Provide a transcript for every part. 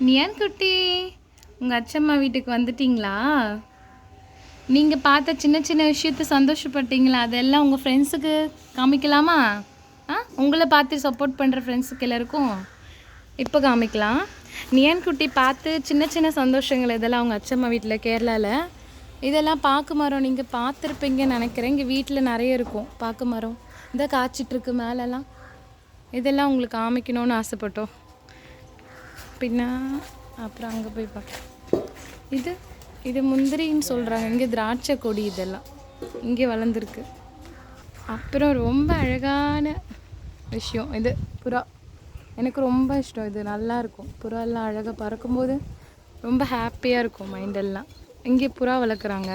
Neon குட்டி, உங்கள் அச்சம்மா வீட்டுக்கு வந்துட்டிங்களா? நீங்கள் பார்த்த சின்ன சின்ன விஷயத்த சந்தோஷப்பட்டீங்களா? அதெல்லாம் உங்கள் ஃப்ரெண்ட்ஸுக்கு காமிக்கலாமா? உங்களை பார்த்து சப்போர்ட் பண்ணுற ஃப்ரெண்ட்ஸுக்கு எல்லாருக்கும் இப்போ காமிக்கலாம். நியான் குட்டி பார்த்து சின்ன சின்ன சந்தோஷங்கள் இதெல்லாம் அவங்க அச்சம்மா வீட்டில் கேரளாவில். இதெல்லாம் பாக்கு மரம் நீங்கள் பார்த்துருப்பீங்கன்னு நினைக்கிறேன். இங்கே வீட்டில் நிறைய இருக்கும் பாக்கு மரம். இந்த காய்ச்சிட்ருக்கு மேலெல்லாம். இதெல்லாம் உங்களுக்கு காமிக்கணும்னு ஆசைப்பட்டோம். பின்ன அப்புறம் அங்கே போய் பார்க்க இது முந்திரின்னு சொல்கிறாங்க. இங்கே திராட்சை கொடி இதெல்லாம் இங்கே வளர்ந்துருக்கு. அப்புறம் ரொம்ப அழகான விஷயம் இது புறா. எனக்கு ரொம்ப இஷ்டம். இது நல்லாயிருக்கும். புறா எல்லாம் அழகாக பறக்கும்போது ரொம்ப ஹாப்பியாக இருக்கும் மைண்டெல்லாம். இங்கே புறா வளர்க்குறாங்க.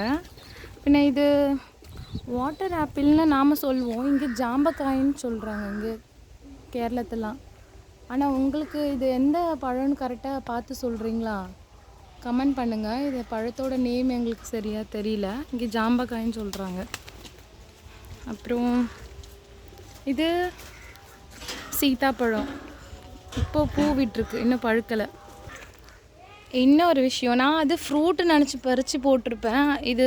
பின்ன இது வாட்டர் ஆப்பிள்னு நாம் சொல்லுவோம். இங்கே ஜாம்பக்காயின்னு சொல்கிறாங்க இங்கே கேரளத்துலாம். ஆனால் உங்களுக்கு இது எந்த பழம்னு கரெக்டாக பார்த்து சொல்கிறீங்களா? கமெண்ட் பண்ணுங்கள். இது பழத்தோட நேம் எங்களுக்கு சரியாக தெரியல. இங்கே ஜாம்பக்காயின்னு சொல்கிறாங்க. அப்புறம் இது சீதாப்பழம். இப்போது பூ விட்டுருக்கு, இன்னும் பழுக்கலை. இன்னொரு விஷயம், நான் அது ஃப்ரூட்டு நினச்சி பறித்து போட்டிருப்பேன். இது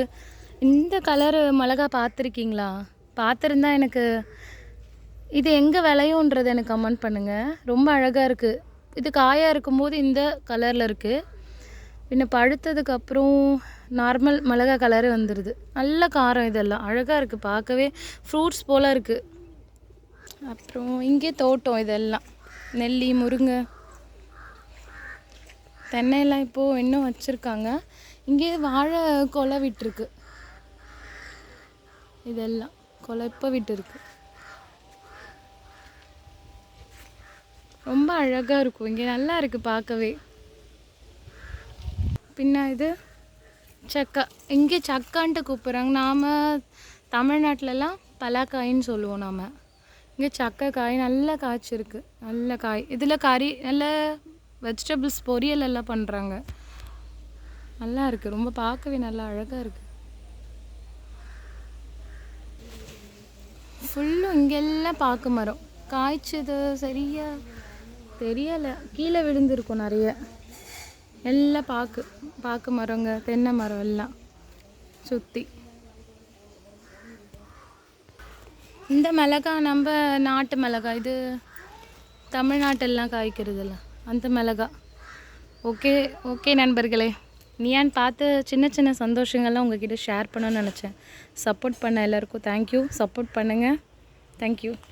இந்த கலரு மிளகா பார்த்துருக்கீங்களா? பார்த்துருந்தா எனக்கு இது எங்கே விளையுன்றது எனக்கு கமெண்ட் பண்ணுங்கள். ரொம்ப அழகாக இருக்குது. இது காயாக இருக்கும்போது இந்த கலரில் இருக்குது. பின்ன பழுத்ததுக்கப்புறம் நார்மல் மிளகா கலரு வந்துடுது. நல்ல காரம். இதெல்லாம் அழகாக இருக்குது, பார்க்கவே ஃப்ரூட்ஸ் போல் இருக்குது. அப்புறம் இங்கே தோட்டம். இதெல்லாம் நெல்லி, முருங்கை, தென்னையெல்லாம் இப்போது இன்னும் வச்சுருக்காங்க. இங்கே வாழை கொலை விட்டுருக்கு. இதெல்லாம் கொலை இப்போ விட்டுருக்கு. ரொம்ப அழகாக இருக்கும். இங்கே நல்லா இருக்குது பார்க்கவே. பின்ன இது சக்கா. இங்கே சக்கான்ட்டு கூப்பிட்றாங்க. நாம் தமிழ்நாட்டிலலாம் பலாக்காயின்னு சொல்லுவோம். நாம் இங்கே சக்கை காய் நல்லா காய்ச்சிருக்கு. நல்ல காய். இதில் கறி நல்ல வெஜிடபிள்ஸ் பொரியல் எல்லாம் பண்ணுறாங்க. நல்லா இருக்குது. ரொம்ப பார்க்கவே நல்லா அழகாக இருக்குது. ஃபுல்லும் இங்கெல்லாம் பாக்கு மரம். காய்ச்சது சரியாக தெரியலை, கீழே விழுந்திருக்கும் நிறைய. எல்லாம் பாக்கு மரங்க, தென்னை மரம் எல்லாம் சுற்றி. இந்த மிளகாய் நம்ம நாட்டு மிளகாய். இது தமிழ்நாட்டெல்லாம் காய்க்கிறதில்ல அந்த மிளகாய். ஓகே நண்பர்களே, நியான் பார்த்து சின்ன சின்ன சந்தோஷங்கள்லாம் உங்ககிட்ட ஷேர் பண்ணணும்னு நினச்சேன். சப்போர்ட் பண்ண எல்லாருக்கும் தேங்க்யூ. சப்போர்ட் பண்ணுங்கள். தேங்க்யூ.